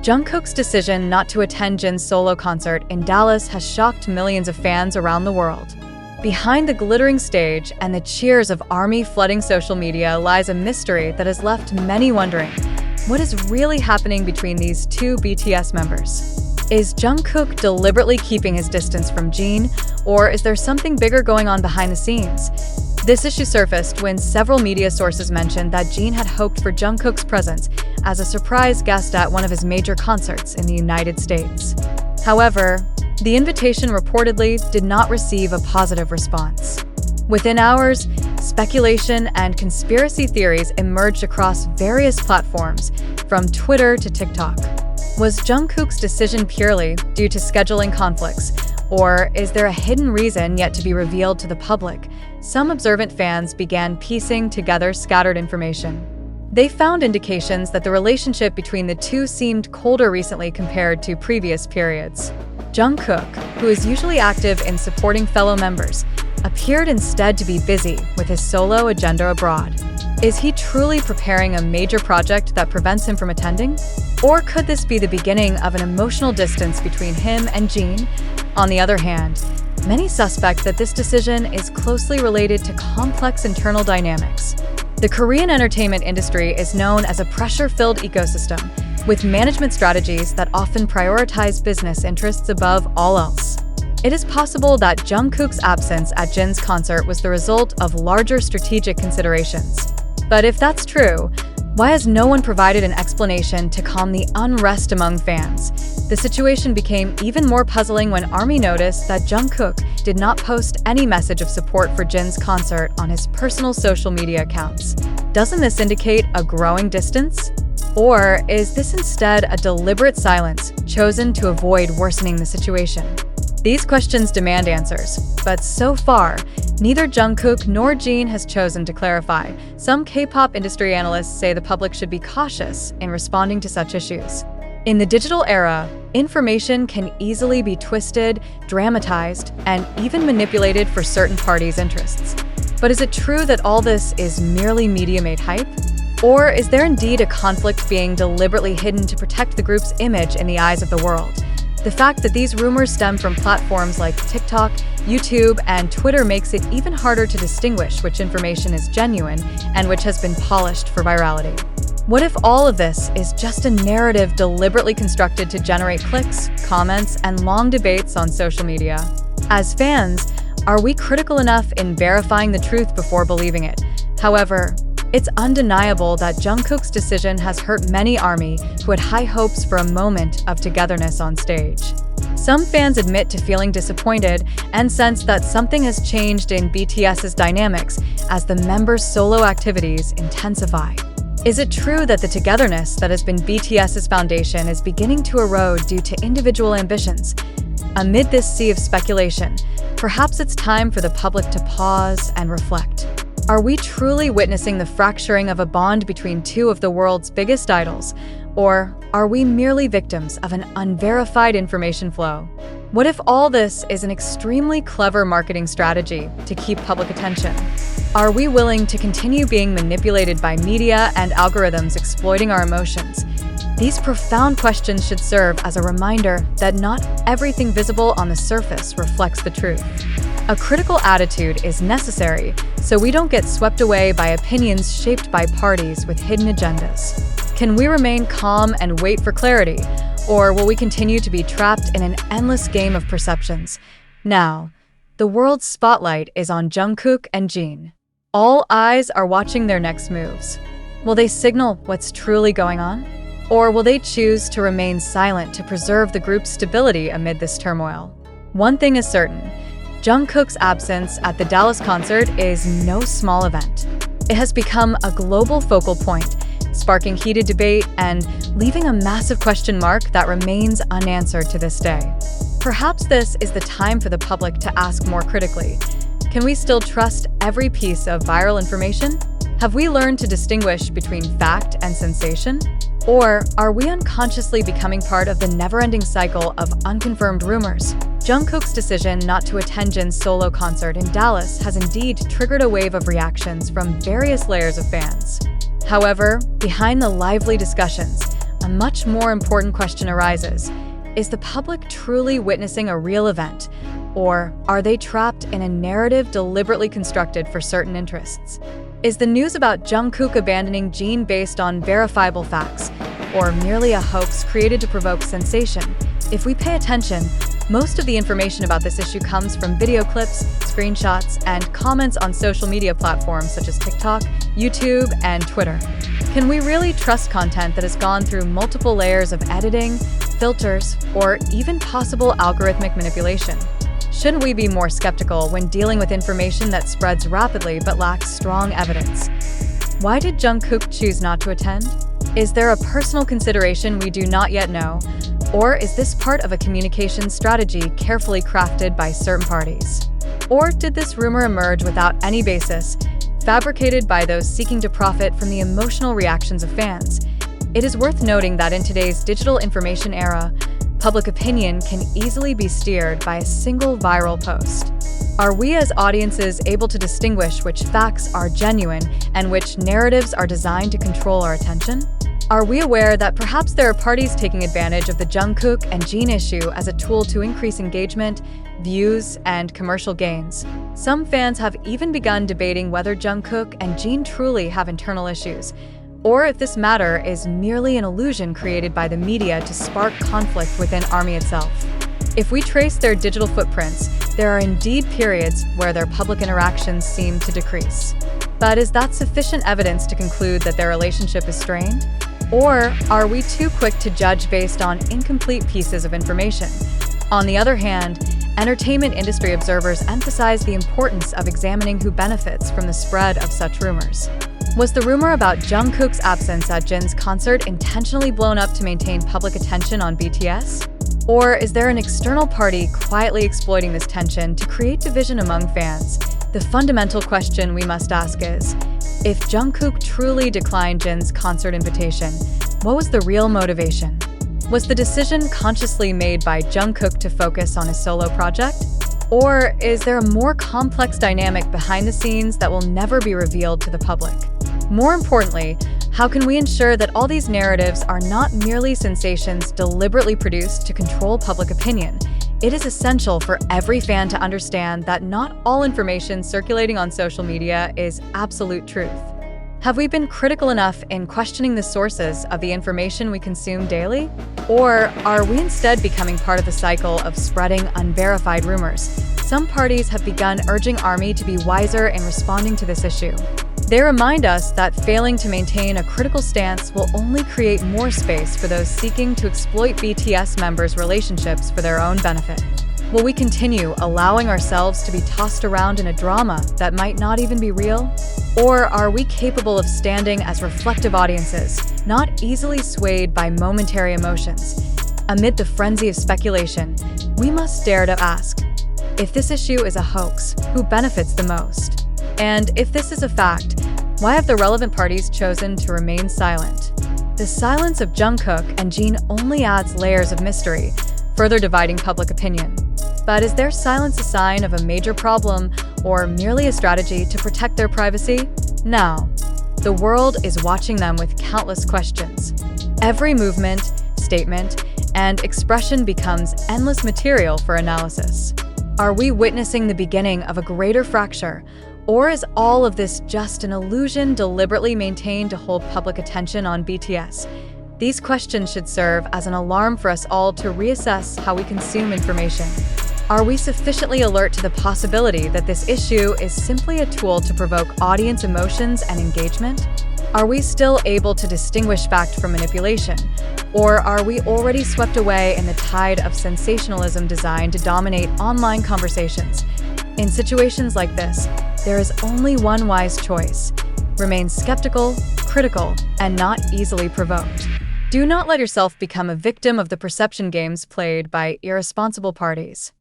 Jungkook's decision not to attend Jin's solo concert in Dallas has shocked millions of fans around the world. Behind the glittering stage and the cheers of ARMY flooding social media lies a mystery that has left many wondering, what is really happening between these two BTS members? Is Jungkook deliberately keeping his distance from Jin, or is there something bigger going on behind the scenes? This issue surfaced when several media sources mentioned that Jin had hoped for Jungkook's presence as a surprise guest at one of his major concerts in the United States. However, the invitation reportedly did not receive a positive response. Within hours, speculation and conspiracy theories emerged across various platforms, from Twitter to TikTok. Was Jungkook's decision purely due to scheduling conflicts, or is there a hidden reason yet to be revealed to the public? Some observant fans began piecing together scattered information. They found indications that the relationship between the two seemed colder recently compared to previous periods. Jungkook, who is usually active in supporting fellow members, appeared instead to be busy with his solo agenda abroad. Is he truly preparing a major project that prevents him from attending? Or could this be the beginning of an emotional distance between him and Jin? On the other hand, many suspect that this decision is closely related to complex internal dynamics. The Korean entertainment industry is known as a pressure-filled ecosystem, with management strategies that often prioritize business interests above all else. It is possible that Jungkook's absence at Jin's concert was the result of larger strategic considerations. But if that's true, why has no one provided an explanation to calm the unrest among fans? The situation became even more puzzling when ARMY noticed that Jungkook did not post any message of support for Jin's concert on his personal social media accounts. Doesn't this indicate a growing distance? Or is this instead a deliberate silence chosen to avoid worsening the situation? These questions demand answers, but so far, neither Jungkook nor Jin has chosen to clarify. Some K-pop industry analysts say the public should be cautious in responding to such issues. In the digital era, information can easily be twisted, dramatized, and even manipulated for certain parties' interests. But is it true that all this is merely media-made hype? Or is there indeed a conflict being deliberately hidden to protect the group's image in the eyes of the world? The fact that these rumors stem from platforms like TikTok, YouTube, and Twitter makes it even harder to distinguish which information is genuine and which has been polished for virality. What if all of this is just a narrative deliberately constructed to generate clicks, comments, and long debates on social media? As fans, are we critical enough in verifying the truth before believing it? However, it's undeniable that Jungkook's decision has hurt many ARMY who had high hopes for a moment of togetherness on stage. Some fans admit to feeling disappointed and sense that something has changed in BTS's dynamics as the members' solo activities intensify. Is it true that the togetherness that has been BTS's foundation is beginning to erode due to individual ambitions? Amid this sea of speculation, perhaps it's time for the public to pause and reflect. Are we truly witnessing the fracturing of a bond between two of the world's biggest idols? Or are we merely victims of an unverified information flow? What if all this is an extremely clever marketing strategy to keep public attention? Are we willing to continue being manipulated by media and algorithms exploiting our emotions? These profound questions should serve as a reminder that not everything visible on the surface reflects the truth. A critical attitude is necessary so we don't get swept away by opinions shaped by parties with hidden agendas. Can we remain calm and wait for clarity, or will we continue to be trapped in an endless game of perceptions? Now, the world's spotlight is on Jungkook and Jin. All eyes are watching their next moves. Will they signal what's truly going on? Or will they choose to remain silent to preserve the group's stability amid this turmoil? One thing is certain. Jungkook's absence at the Dallas concert is no small event. It has become a global focal point, sparking heated debate and leaving a massive question mark that remains unanswered to this day. Perhaps this is the time for the public to ask more critically. Can we still trust every piece of viral information? Have we learned to distinguish between fact and sensation? Or are we unconsciously becoming part of the never-ending cycle of unconfirmed rumors? Jungkook's decision not to attend Jin's solo concert in Dallas has indeed triggered a wave of reactions from various layers of fans. However, behind the lively discussions, a much more important question arises. Is the public truly witnessing a real event? Or are they trapped in a narrative deliberately constructed for certain interests? Is the news about Jungkook abandoning Jin based on verifiable facts, or merely a hoax created to provoke sensation? If we pay attention, most of the information about this issue comes from video clips, screenshots, and comments on social media platforms such as TikTok, YouTube, and Twitter. Can we really trust content that has gone through multiple layers of editing, filters, or even possible algorithmic manipulation? Shouldn't we be more skeptical when dealing with information that spreads rapidly but lacks strong evidence? Why did Jungkook choose not to attend? Is there a personal consideration we do not yet know? Or is this part of a communication strategy carefully crafted by certain parties? Or did this rumor emerge without any basis, fabricated by those seeking to profit from the emotional reactions of fans? It is worth noting that in today's digital information era, public opinion can easily be steered by a single viral post. Are we as audiences able to distinguish which facts are genuine and which narratives are designed to control our attention? Are we aware that perhaps there are parties taking advantage of the Jungkook and Jin issue as a tool to increase engagement, views, and commercial gains? Some fans have even begun debating whether Jungkook and Jin truly have internal issues, or if this matter is merely an illusion created by the media to spark conflict within ARMY itself. If we trace their digital footprints, there are indeed periods where their public interactions seem to decrease. But is that sufficient evidence to conclude that their relationship is strained? Or are we too quick to judge based on incomplete pieces of information? On the other hand, entertainment industry observers emphasize the importance of examining who benefits from the spread of such rumors. Was the rumor about Jungkook's absence at Jin's concert intentionally blown up to maintain public attention on BTS? Or is there an external party quietly exploiting this tension to create division among fans? The fundamental question we must ask is, if Jungkook truly declined Jin's concert invitation, what was the real motivation? Was the decision consciously made by Jungkook to focus on his solo project? Or is there a more complex dynamic behind the scenes that will never be revealed to the public? More importantly, how can we ensure that all these narratives are not merely sensations deliberately produced to control public opinion? It is essential for every fan to understand that not all information circulating on social media is absolute truth. Have we been critical enough in questioning the sources of the information we consume daily? Or are we instead becoming part of the cycle of spreading unverified rumors? Some parties have begun urging ARMY to be wiser in responding to this issue. They remind us that failing to maintain a critical stance will only create more space for those seeking to exploit BTS members' relationships for their own benefit. Will we continue allowing ourselves to be tossed around in a drama that might not even be real? Or are we capable of standing as reflective audiences, not easily swayed by momentary emotions? Amid the frenzy of speculation, we must dare to ask, if this issue is a hoax, who benefits the most? And if this is a fact, why have the relevant parties chosen to remain silent? The silence of Jungkook and Jin only adds layers of mystery, further dividing public opinion. But is their silence a sign of a major problem or merely a strategy to protect their privacy? No. The world is watching them with countless questions. Every movement, statement, and expression becomes endless material for analysis. Are we witnessing the beginning of a greater fracture? Or is all of this just an illusion deliberately maintained to hold public attention on BTS? These questions should serve as an alarm for us all to reassess how we consume information. Are we sufficiently alert to the possibility that this issue is simply a tool to provoke audience emotions and engagement? Are we still able to distinguish fact from manipulation? Or are we already swept away in the tide of sensationalism designed to dominate online conversations? In situations like this, there is only one wise choice: remain skeptical, critical, and not easily provoked. Do not let yourself become a victim of the perception games played by irresponsible parties.